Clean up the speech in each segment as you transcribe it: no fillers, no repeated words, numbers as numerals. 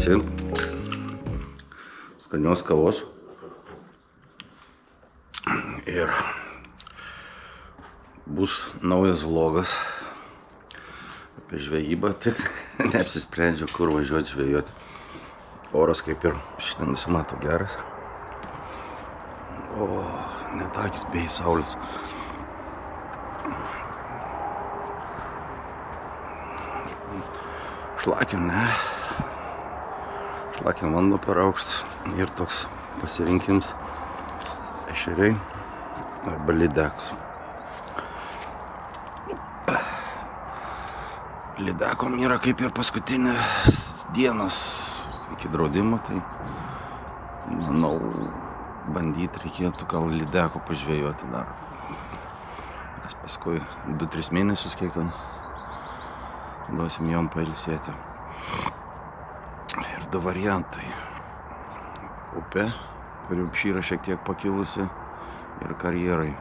visi. Skanios kavos. Ir bus naujas vlogas apie žvejybą, tik neapsisprendžiu, kur važiuoti žvejoti. Oras kaip ir šiandien nesimato geras. O, net akis bei saulės. Šlakių, ne. Šlakių vanduo per aukštas ir toks pasirinkims ešeriai arba lydekos. Lydekom yra kaip ir paskutinės dienos iki draudimo, tai manau bandyti reikėtų gal lydeko pažvejoti dar. Nes paskui 2-3 mėnesius kiek ten duosim jom pailsėti. Ir 2 variantai. Upė, kuri yra šiek tiek pakilusi, ir karjerai.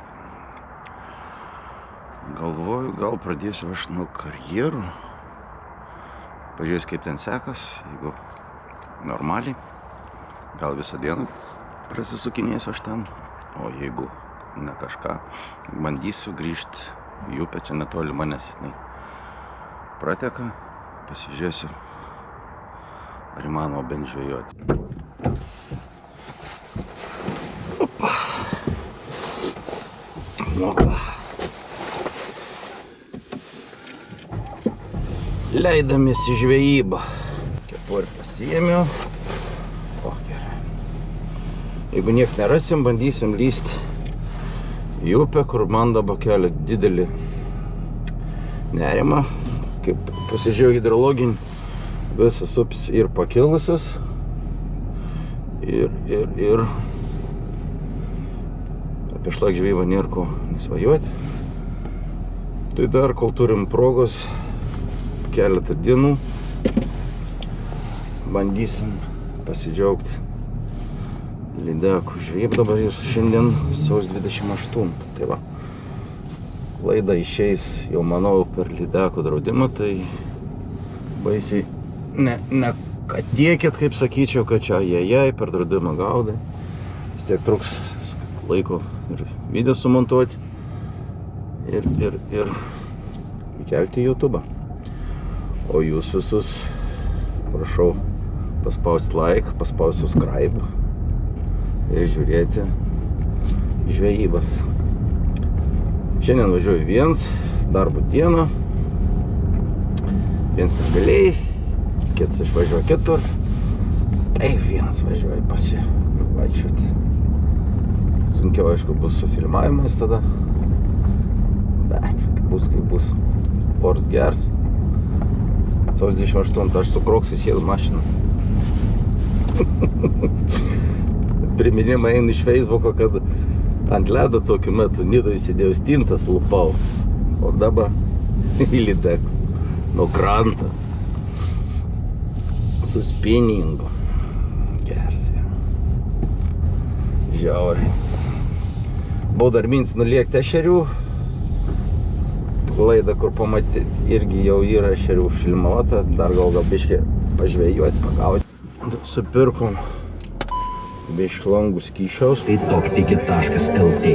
Galvoju, gal pradėsiu aš nuo karjerų. Pažiūrėsiu, kaip ten sekas, jeigu normaliai. Gal visą dieną prasisukinėsiu aš ten. O jeigu ne kažką, bandysiu grįžti į upę, čia netoli manęs. Prateka, pasižiūrėsiu, ar įmanoma bent žvejoti. Opa. Opa. Leidamės į žvejybą. Kepurę pasiėmiau. O, gerai. Jeigu niek nerasim, bandysim lysti į upę, kur man dabar kelia didelį nerimą. Kaip pasižiūrėjau hidrologinį, visas upės ir pakilusios, ir apie šlakžvejybą nėra ko nesvajoti. Tai dar, kol turim progos, keletą dienų bandysim pasidžiaugti lydekų žvejybą. Dabar šiandien sausio 28. Tai va. Laida išeis jau, manau, per lydekų draudimą, tai baisiai nekatiekit, kaip sakyčiau, kad čia jai per draudimą gaudai. Vis tiek truks laiko ir video sumontuoti ir įkelti į YouTube. O jūs visus prašau paspausti like, paspausti subscribe ir žiūrėti žvejybas. Šiandien važiuoju viens, darbo dieną, viens negalėjai, kitas išvažiuoja kitur, tai vienas važiuoja pasivaikščioti. Sunkiau, aišku, bus su filmavimais tada, bet kaip bus, oras gers. Sausio 28, aš su Kroksais sėdu mašiną. Priminimai eina iš Facebooko, kad ant ledo tokiu metu Nidoje įsidėjau stintas, lupau, o dabar į lydeks, nuo krantą, su spinningu. Gersi. Žiauriai. Buvau dar mintis nuliekti ešerių. Laida, kur pamatyti, irgi jau yra ešerių filmuota, dar gal biškį pažvejoti, pagauti. Supirkom bišklangų skyšiaus. Tai toktiki.lt.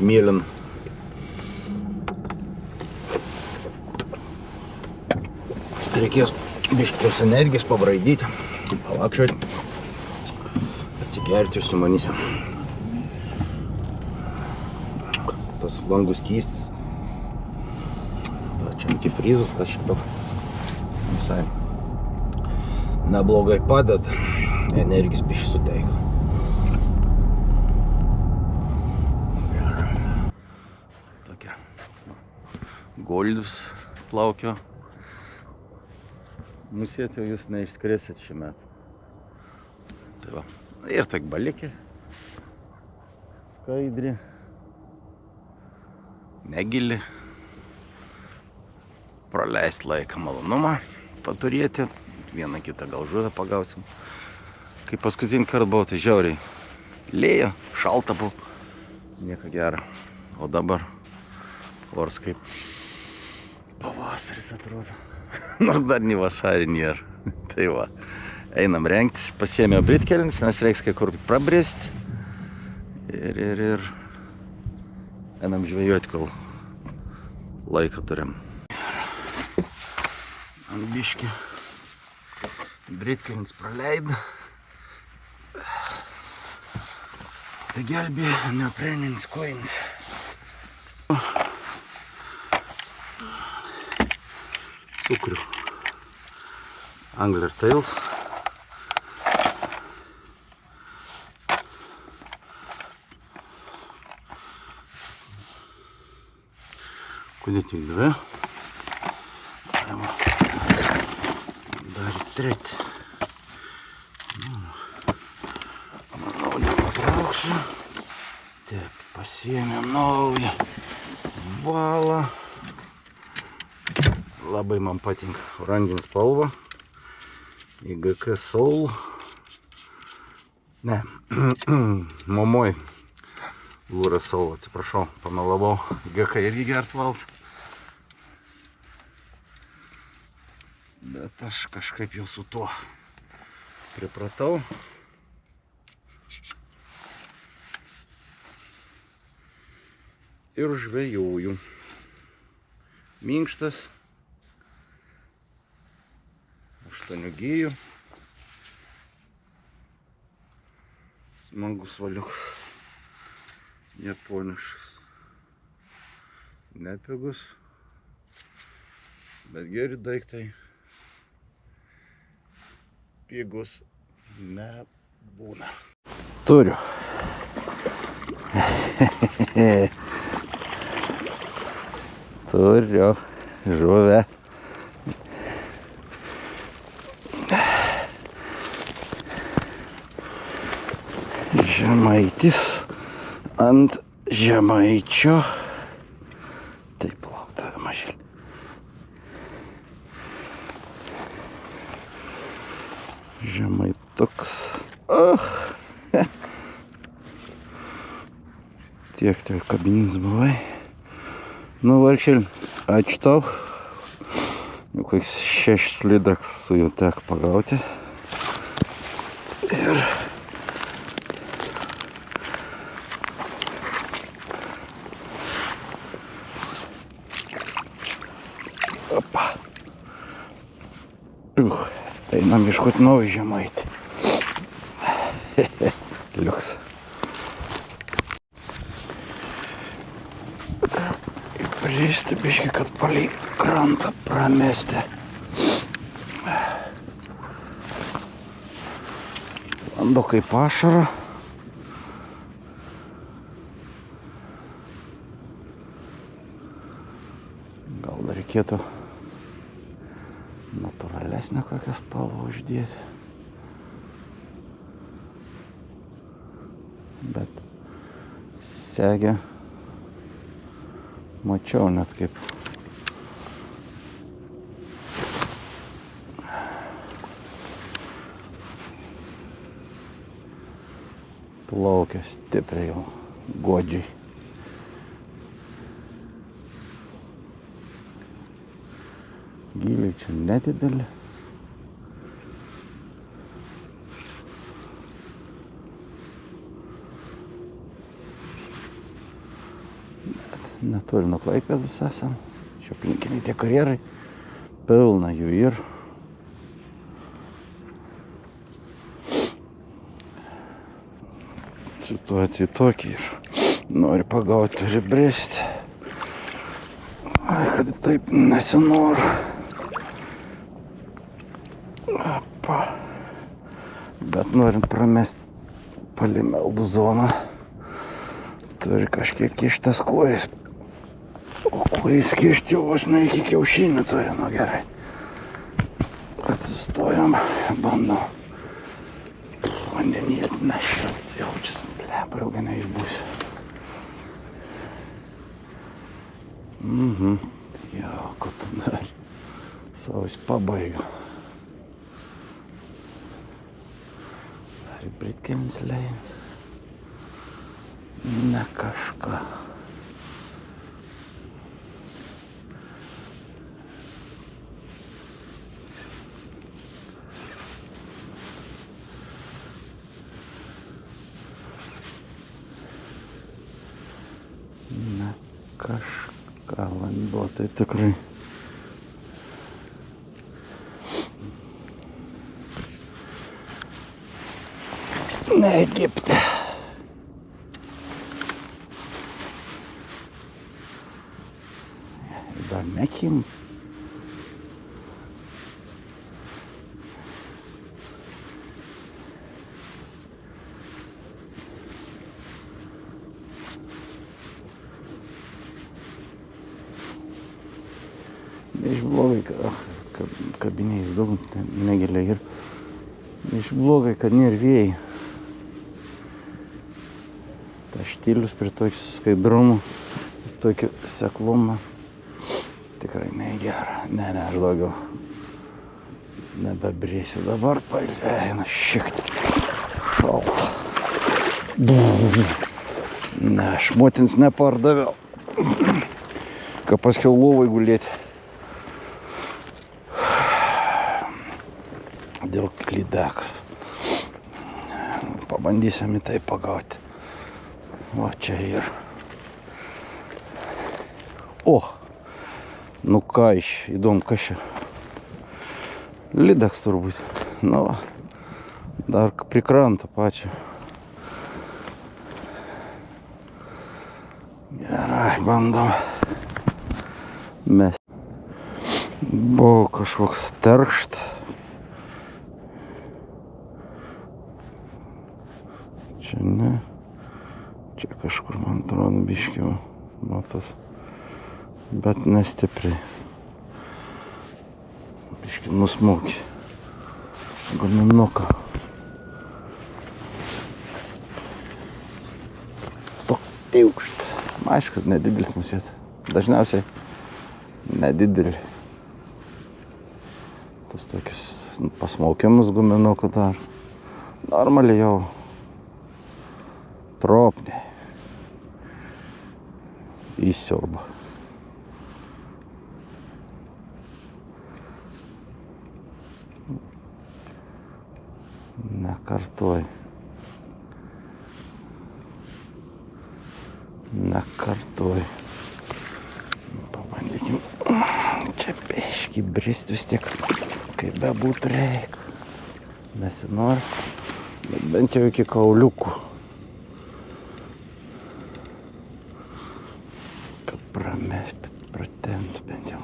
Mėlyn. Reikės biškios energijos pabraidyti, palakščioti, atsigerti, užsimanysim. Tas langų skystis. Čia antifrizas, kas šito visai neblogai padeda, energijos biškį suteikia. Tokia goldus plaukio. Musėt jau jūs neišskrėsit šį metą. Tai va. Ir tak balikė. Skaidri. Negili. Praleisti laiką malonumą paturėti. Vieną kitą gal žuvę pagausim. Kai paskutinį kartą buvo, tai žiauriai lėjo, šalta buvo. Nieko gero. O dabar oras kaip pavasaris atrodo. Nors dar nei vasarį nėra. Tai va, einam rengtis, pasiėmė britkelins, nes reiks kai kur prabrist. Ir einam žvejoti, kol laiką turim. Ant biškį britkelins praleido. Tai gelbė neopreninis kojinis. Cukrių. Angler tails. Kudė tik dvi. Dar treti. Manau, nepatrauksiu. Taip, pasiėmėm naują valą. Labai man patinka oranžinė spalva. IGK Soul. Ne, Momoj. Lūra Soul, atsiprašau, pamelavau. IGK irgi geras valas. Bet aš kažkaip jau su tuo pripratau. Ir žvejoju. Minkštas. 8 gijų. Smagus valiukas. Japoniškas. Nepigus. Bet geri daiktai. Pigus nebūna. Turiu. Turiu žuvę. Žemaitis ant žemaičio. Taip, laukta mažėlį. Žemaituks. Tiek tai kabinys buvai. Nu, vargšėlį, ačiū tau. Jau koks 6 lydaks su jų tek pagauti. Ir opa. Einam ieškoti naują žemaitį. Liuks. Įpažįsti biškį, kad palei krantą pramesti. Vanduo kaip ašara. Gal dar reikėtų natūralesnę kokią spalvą uždėti. Bet segę mačiau net kaip plaukia stipriai jau godžiai. Gyliai čia nedidelį. Bet netoli nuo Klaipėdos esam. Čia aplinkiniai tie karjerai. Pilna jų ir. Situacija tokia ir nori pagauti, turi brėsti. Ai, kad taip nesinori. Opa. Bet norint pramesti palei meldų zoną, turi kažkiek kištas kojas. O kojas kišti jau vos ne iki kiaušinių turi, nu gerai. Atsistojam, bandom. Vandenėlis nešils, jaučiasi. Blepa, ilgai neišbūsiu. Jo, ko tu dar savais pabaigiu. Dar į britkelins leidžiu. Ne kažką. Kažką vanduo, tai tikrai. Ne Egipte. Dar nekim. Iš blogai, kabiniais dugnas, negiliai ir iš blogai, kad nėra vėjai. Tas štilius prie tokio skaidrumo, tokio seklumo tikrai negera. Ne, aš daugiau nebebrėsiu dabar, pailsėjau, šiek tiek šalta. Ne, aš motins nepardaviau, kad paskiau lovai gulėti. Dėl lydekos. Pabandysim į tai pagauti. Va čia ir. O! Nu ką įdomu, kas čia? Lydeks turbūt. Nu va. Dar prie kranto pačio. Gerai, bandom. Mes. Buvo kažkoks terkšt. Čia ne. Čia kažkur, man atrodo, biškiau matos. Bet nestipriai. Biški nusmūkė. Guminuką. Toks tiukšt. Aišku, nedidelis mūsų. Dažniausiai nedidelį. Tas tokius pasmaukimus guminukų dar. Normaliai jau tropniai. Įsiurba. Nekartuoj. Nekartuoj. Pabandykim. Čia biškį brist vis tiek, kaip bebūt reik. Nesinori, bet bent jau iki kauliukų. Kad pramest, bet pratempt bent jau.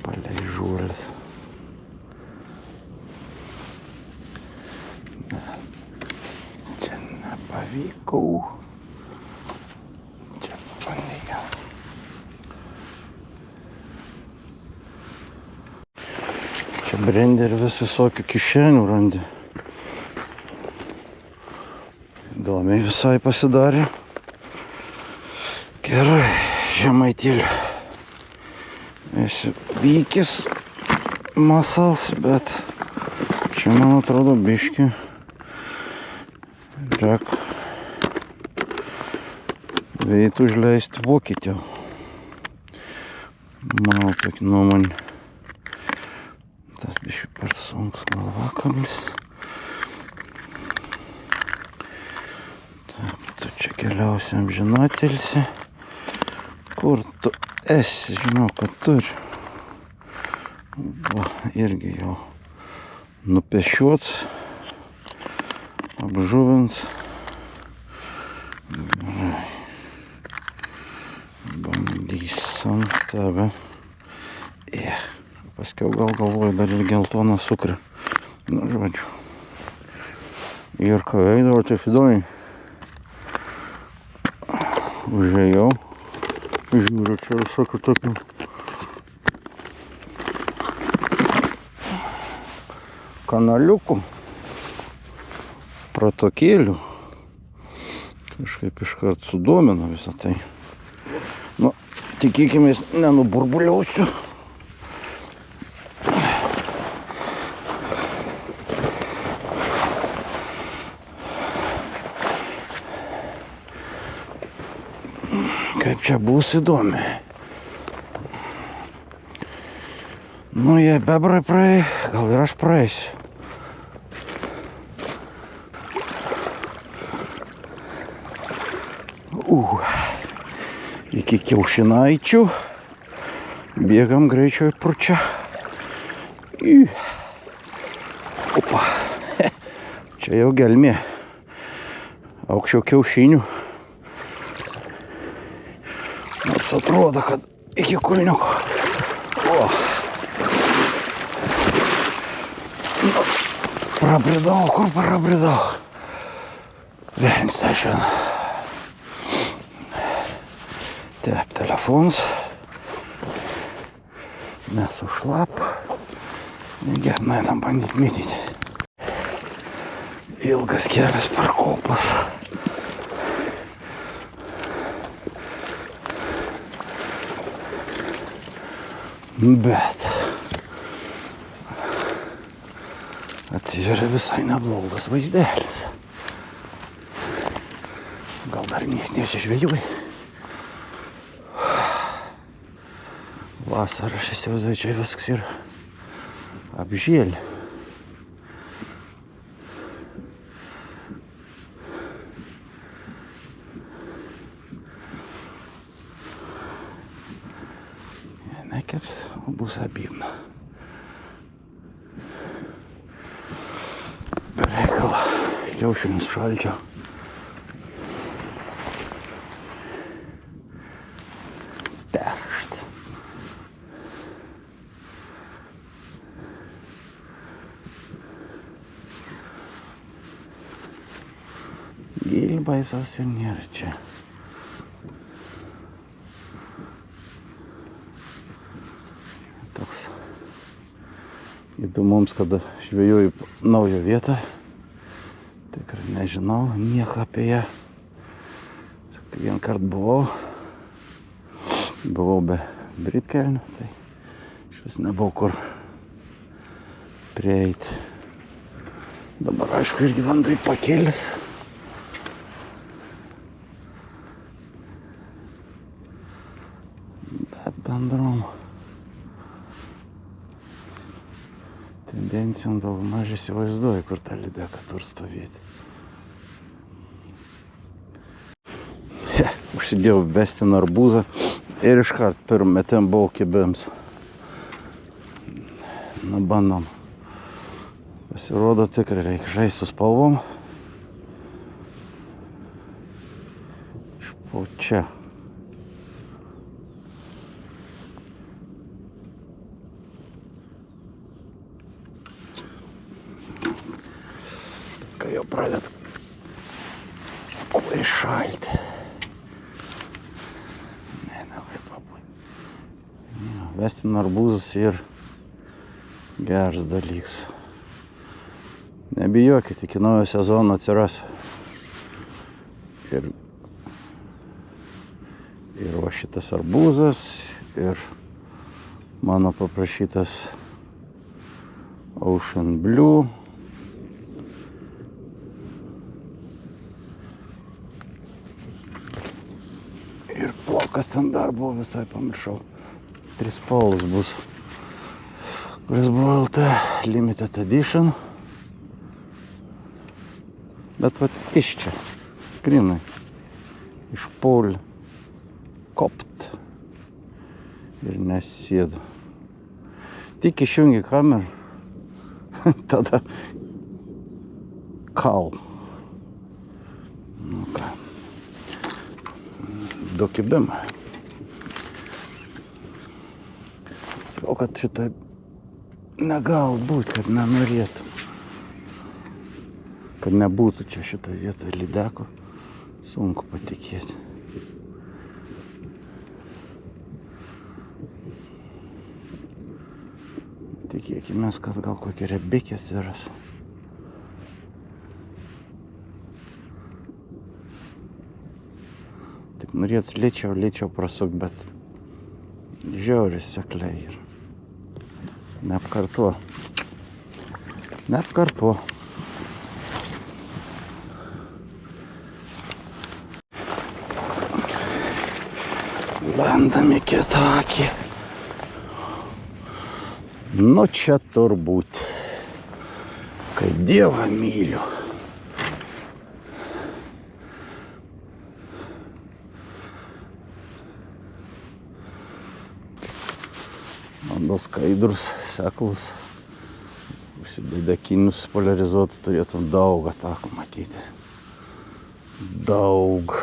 Palei žuolis. Ne, čia nepavykau. Čia pabandėjau. Čia brendi ir vis visokių kišenių randi. Įdomiai visai pasidarė. Gerai, žemaitėlė. Esi vykis masals, bet čia, man atrodo, biški. Žiūrėk. Veitų užleisti vokietį. Mano tokia nuomonė. Tas biški per sunkus galvakablis. Taip, tu čia keliausi amžinatilsi. Kur tu esi? Žinau, kad turi. Va, irgi jau nupešiots, apžuvins. Gerai. Bandysim tave. Paskiau gal galvoju dar ir geltoną cukrą. Nu, žodžiu. Ir ką veidavo, taip įdomiai. Užėjau. Žiūriu, čia visokių tokių kanaliukų, pratokėlių. Kažkaip iškart sudomino visą tai. Nu, tikėkimės, nenuburbuliausiu. Kaip čia bus įdomi. Nu, jei bebrai praėjo, gal ir aš praeisiu. iki kiaušinaičių. Bėgam greičio į pručią. Opa. Čia jau gelmė. Aukščiau kiaušinių. Nors atrodo, kad iki kulniuko. O. Nu, prabridau, kur prabridau. Velnis tą šiandien. Taip, telefonas. Nesušlap. Gerai, einam bandyti mėtyti. Ilgas kelias per kopas. Bet atsiveria visai neblogas vaizdelis. Gal dar nieks nesižvejui. Vasarą aš įsivaizduoju, čia viskas yra apžėlė. Nekeps, o bus abydna. Reikala kiaušinius šalčio. Baisaus ir nėra čia. Toks įdomums, kada žvejoju naują vietą. Tikrai nežinau nieko apie ją. Vien kart buvau be britkelnių, tai iš vis nebuvau kur prieiti. Dabar aišku irgi vandai pakėlis. Bendrom tendencijom daugmaž įsivaizduoju, kur ta lydeka tur stovėti. Užsidėjau vestin arbūzą ir iškart pirm metem buvau kibėms. Nu, bandom. Pasirodo, tikrai reikia žaisti su spalvom. Išpau čia. Kai jau pradėt kuo iššalti. Labai pabūti. Vestin arbūzus ir geras dalyks. Nebijokit, iki naujo sezono atsiras. Ir va šitas arbūzas, ir mano paprašytas Ocean Blue. Ir plokas ten dar buvo, visai pamiršau. 3 spalvos bus. Kuris buvo LT Limited Edition. Bet vat iš čia, grinai, iš Paul Kopt ir nesėdu. Tik išjungi kamerą, tada kal. Nu ką, du kibimai. Sakau, kad šitą negal būt, kad nenorėtum. Kad nebūtų čia šitą vietą lydeko, sunku patikėti. Tikėkimės, kad gal kokia rebekė atsiras. Tik norėt lėčiau prasuk, bet žiauriai sekliai ir neapkartuo. Randame kitokį. Nu čia turbūt, kai Dievą myliu. Vanduo skaidrus, seklus. Užsideda akinius poliarizuotus, turėtum daug atakų matyti. Daug.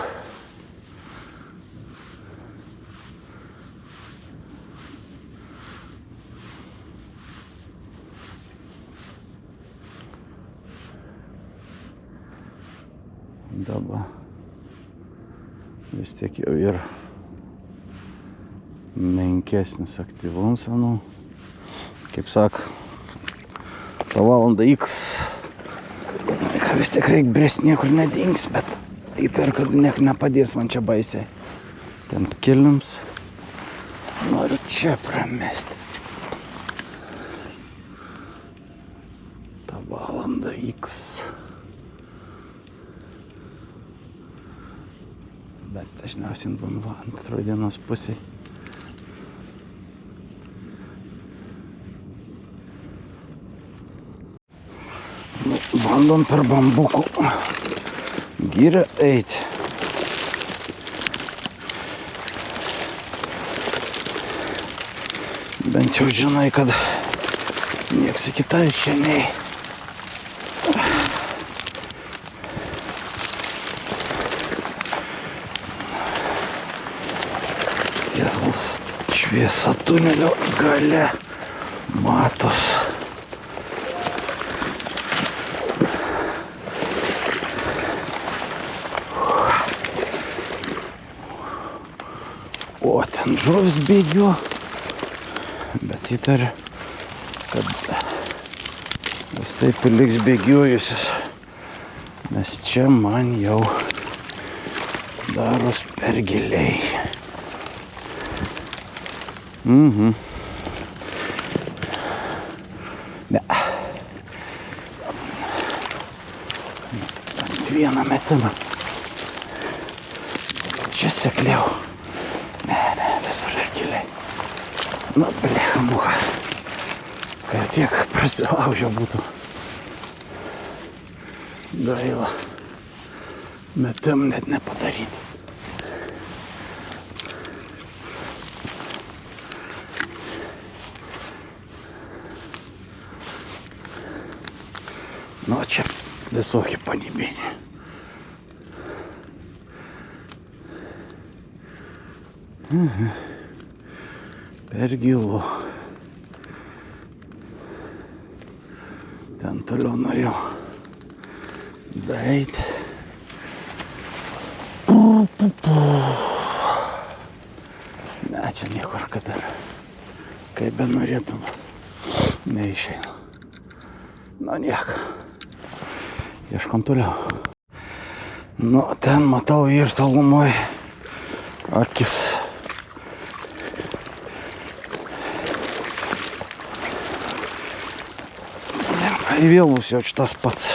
Dabar vis tiek jau yra menkesnis aktyvums, kaip sako, ta valanda X. Ką vis tiek reik brėst, niekur nedings, bet įtar, kad niek nepadės man čia baisiai. Ten kilims. Noriu čia pramesti. Ta valanda X. Bet dažniausiai būna antroji dienos pusėje. Bandom per bambukų gyrę eiti. Bent jau žinai, kad nieks į kitą čia nei. Šviesa tunelio gale matos. O ten žuvis bėgio, bet įtariu, kad vis taip ir liks bėgiojusius, nes čia man jau daros per giliai. Ne. Ant vieną metimą. Čia sekliau. Ne, visur ir giliai. Nu, blecha mucha. Kai tiek prasilaužio būtų. Gaila. Metim net nepadaryti. Nu, čia visokie panybėniai. Per gilu. Ten toliau norėjau daeiti. Ne, čia niekur, kad ir kaip be norėtum, neišeina. Nu, nieko. Ieškom toliau. Nu, ten matau ir tolumoj akis. Ir vėl bus jau tas pats.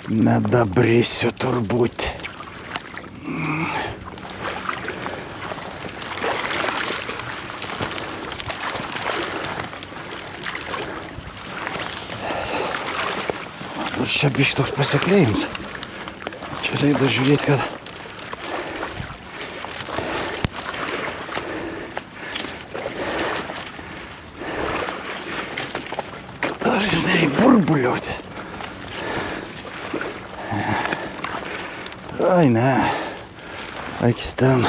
Nedabrisiu turbūt. Čia biški toks pasiklėjimas. Čia reikia žiūrėti, kad dar žinai burbuliuoti. Ai ne, akis ten.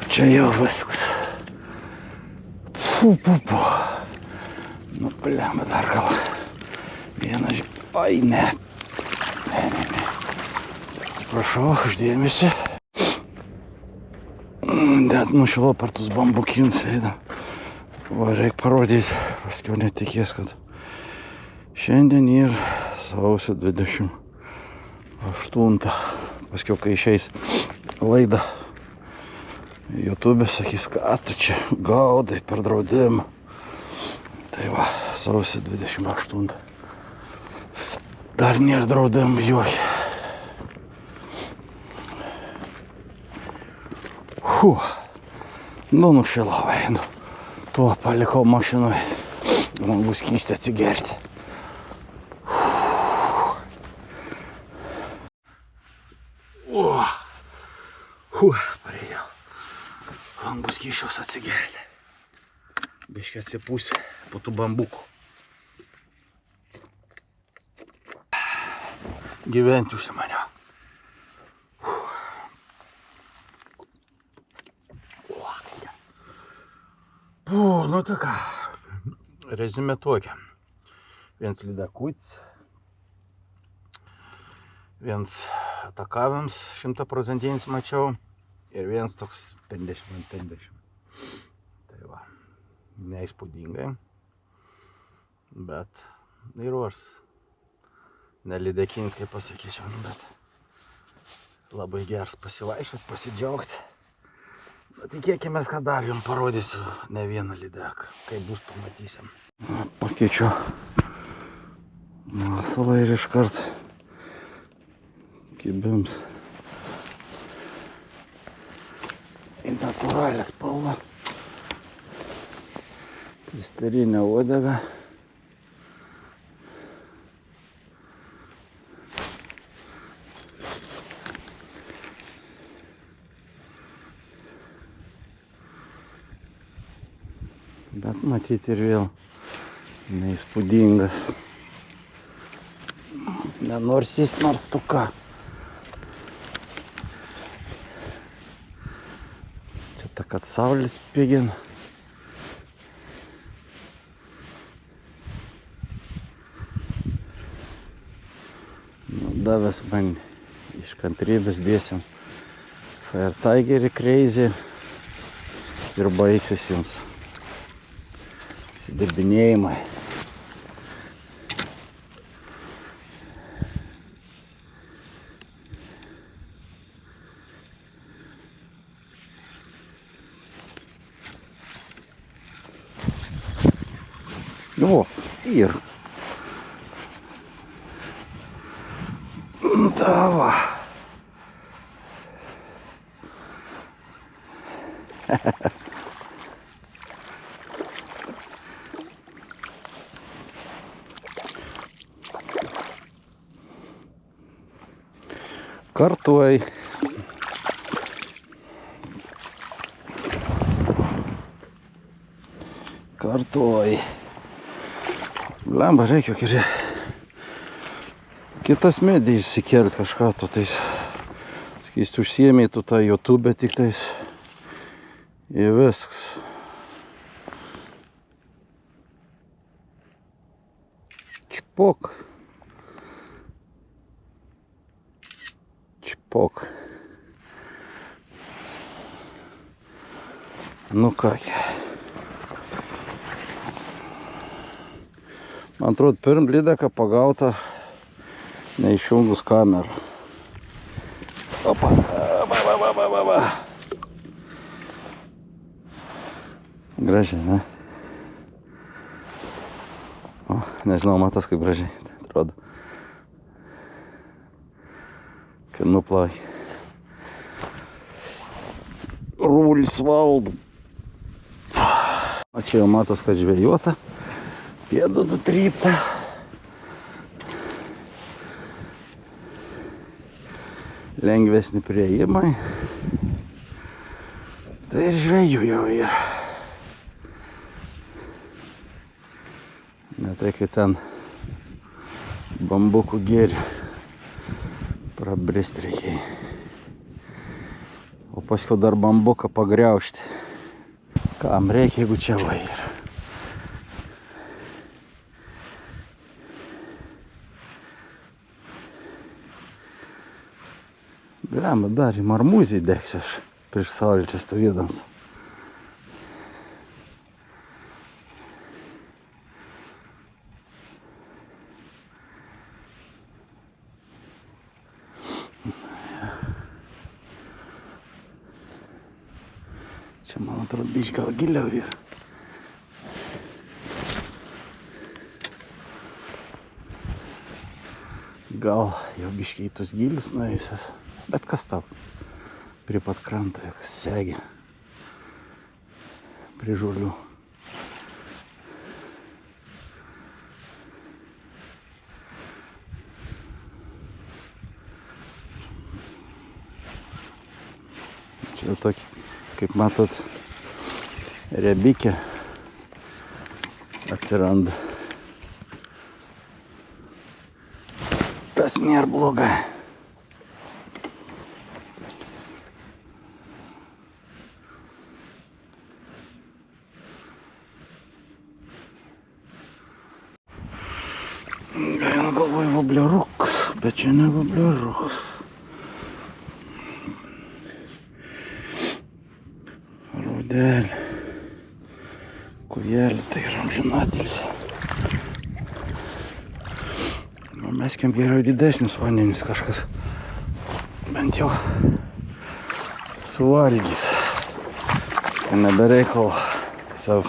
Čia jau viskas. Fu. Nu, blemba dar gal. Vieną žiūrėjau. Ai, ne. Atsiprašau, uždėmėsi. Net nušilau per tus bambukynus eidam. Va, reikia parodyti, paskiau netikės, kad šiandien yra sausio 28. Paskiau, kai išeis laida YouTube, sakys, ką tu čia gaudai per draudimą. Tai va, sausio 28. Dar nėra draudimų jokį. Nu, nušilau einu. Tuo palikau mašinoj. Man bus skystį atsigerti. O, Parėjau. Langus kyšiaus atsigerti. Biškai atsipūsiu po tų bambukų. Gyventi užsimaniau. Nu tai ką, rezime tokia. Viens lydakutis, viens atakavams 100% mačiau ir viens toks 50-50. Tai va, neįspūdingai, bet ir vars. Nelidekinis, kaip pasakyčiau, bet labai geras pasivaiščiot, pasidžiaugti. Tikėkime, kad dar jums parodysiu ne vieną lydeką. Kaip bus, pamatysim. Pakeičiu masalą ir iškart kibims į natūralią spalvą. Tvisterinę uodegą. Bet matyti ir vėl neįspūdingas. Nenors jis, nors tu ką. Čia ta, kad saulės spigina. Davęs man iš kantrybės dėsim Fire Tigerį Crazy ir baigsis jums įsidirbinėjimai. O, ir. Da va. Kartuoj. Kartuoj. Lemba, reikia kitas medijas įkelti kažką, tu tais, sakysi, užsiėmė tu tą YouTube tik tais ir viskas. Čpok. Čpok. Nu kągi. Man atrodo, pirm lydeką pagauta neišjungus kamerą. Opa, va. Gražiai, ne? O, nežinau, matas kaip gražiai atrodo. Kai nuplai. Rūlis valdo. O čia jau matas, kad žvejota. Pėdų trypta. Lengvesni priėjimai. Tai ir žvejų jau yra. Ne tai, kai ten bambukų gėrį prabrist reikia. O paskui dar bambuką pagriaužti. Kam reikia, jeigu čia va yra. Blemba, dar į marmūzį degsiu aš prieš saulę čia stovėdams. Čia, man atrodo, biškį gal giliau yra. Gal jau biškį į tus gilius nuėjusias. Bet kas tau prie pat krantą, segė prie žolių. Jau tokį, kaip matot, riebikė atsiranda. Tas nėra blogai. Gaila galvoju vobleriukas, bet čia ne vobleriukas. Raudelė. Kujelė, tai yra amžinatilsė. Mes kiem geriau didesnis vandenis kažkas. Bent jau suvalgys. Tai nebereikalo savo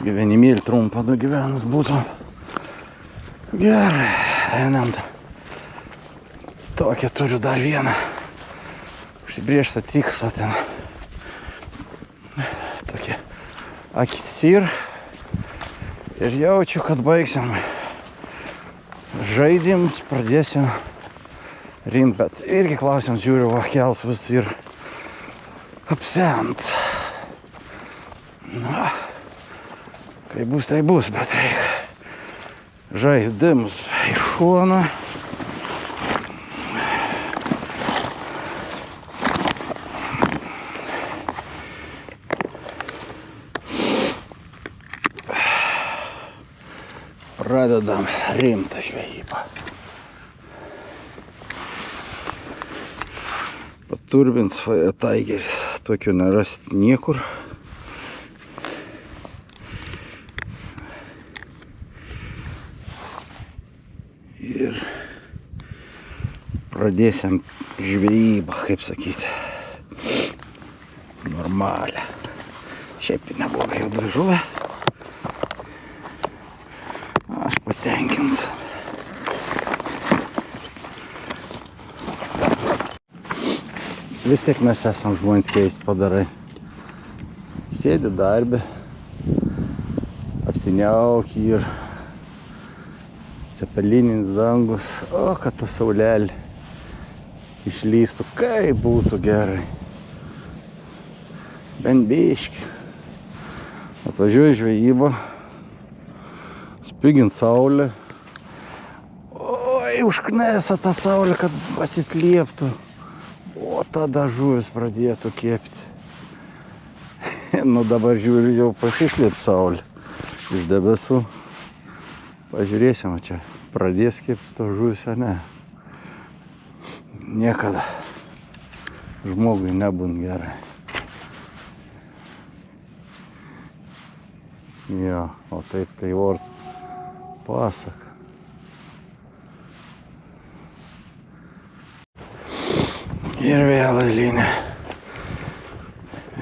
gyvenimėlį trumpą nugyvenus būtų. Gerai, einam. Tokią turiu dar vieną užsibrėžtą tikslą ten. Tokie akis ir jaučiu, kad baigsim žaidimus, pradėsim rimt, bet irgi klausimas žiūriu, va, kels vis ir apsent. Na, kai bus, tai bus, bet reikia žaidimus į šoną. Pradedam rimtą žvejybą. Paturbins taigeris. Tokio nerasit niekur. Ir pradėsim žvejybą, kaip sakyti. Normalią. Šiaip neblogai jau dvi žuvę. Aš patenkins. Vis tiek mes esam žmonės keisti padarai. Sėdi darbė, apsiniauki ir cepelininis dangus. O, kad ta saulelė išlystų, kaip būtų gerai. Bent biškį. Atvažiuoju žvejybą. Spigint saulę. Oi, užknesa tą saulę, kad pasislėptų. O tada žuvis pradėtų kepti. Nu dabar žiūriu, jau pasislėp saulė iš debesų. Pažiūrėsim, čia pradės kepti to žuvis, ar ne. Niekada žmogui nebūn gerai. Jo, o taip tai vors pasak. Ir vėl eilinė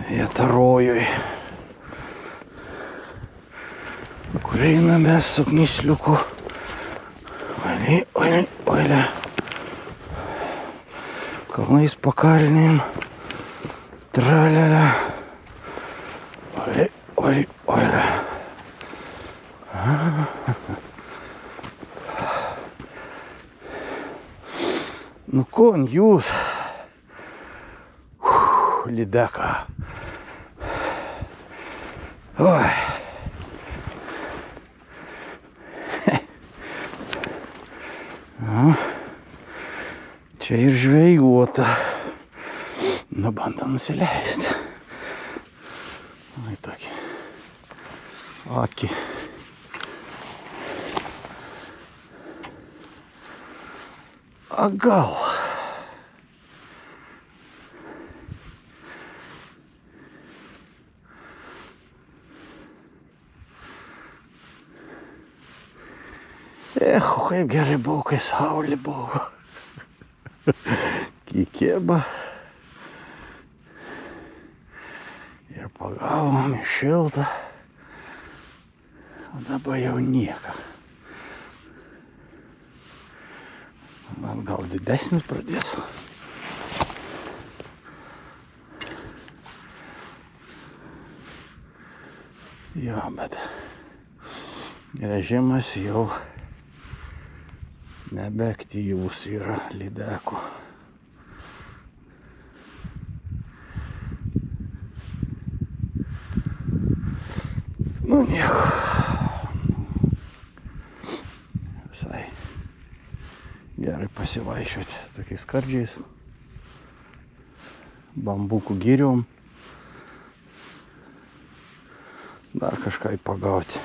vieta rojui, kur einame su knysliuku. Oilė. Kalnais pakalnėm. Tralelė. Oilė. Nu kon jūs, lydeka. Oi. Čia ir žvejuota. Nu, bandom nusileisti. Oi, tokį akį. A gal? Kaip gerai buvo, kai saulė buvo. Kikėba. Ir pagavom į šiltą. O dabar jau nieko. Man gal didesnis pradės. Jo, bet režimas jau nebeaktyvus yra lydekų. pasivaikščioti tokiais skardžiais, bambukų giriom, dar kažką pagauti.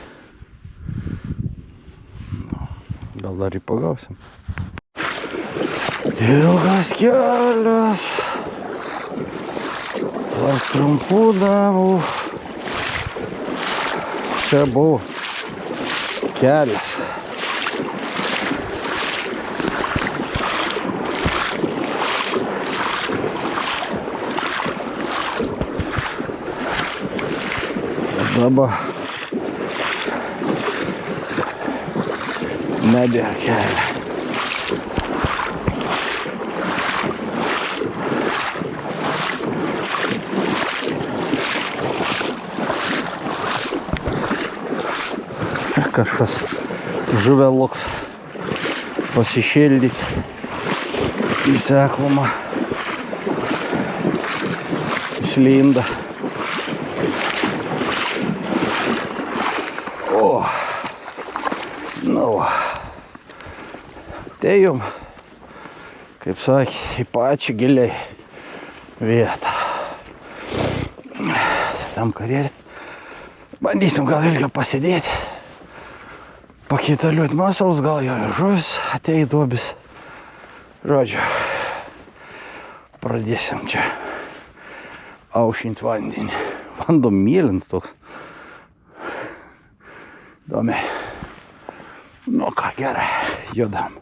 Gal dar pagausim. Ilgas kelias, tarp trumpų damų. Čia buvo kelias. Dabar nebėra kelio. Kažkas žuvę loks pasišildyti į seklumą. Išlinda. O, nu, atėjom, kaip sakė, į pačią giliai vietą. Tam karjerį. Bandysim gal ilgiau pasidėti. Pakitaliuot masalus, gal jau žuvis atei duobis. Žodžiu, pradėsim čia aušinti vandenį. Vanduo mėlyns toks. Įdomiai. Nu ką, gerai, judam.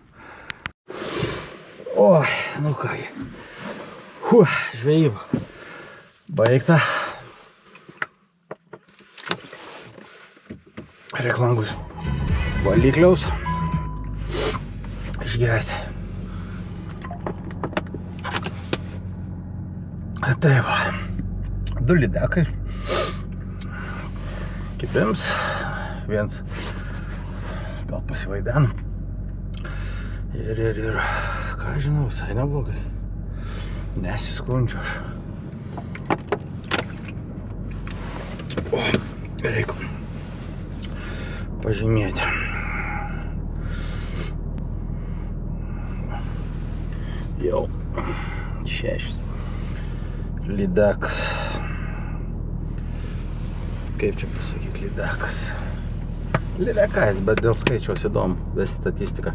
Oi, nu kągi. Žvejyba baigta. Reik langus valikliaus išgerti. Tai va, 2 lydekai. Kipims. Viens gal pasivaidenu. Ir, ką žinau, visai neblogai. Nesiskundžiu. O, reikia pažymėti. Jau 6 lydekas. Kaip čia pasakyti lydekas? Lydekais, bet dėl skaičiaus įdomu, vesti statistiką.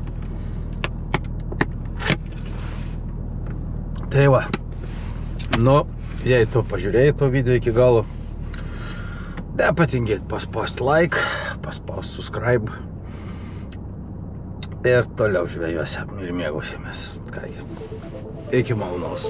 Tai va, nu, jei tu pažiūrėjai to video iki galo, nepatingėt paspaust like, paspaust subscribe ir toliau žvejuosim ir mėgausimės. Ką, iki malonaus.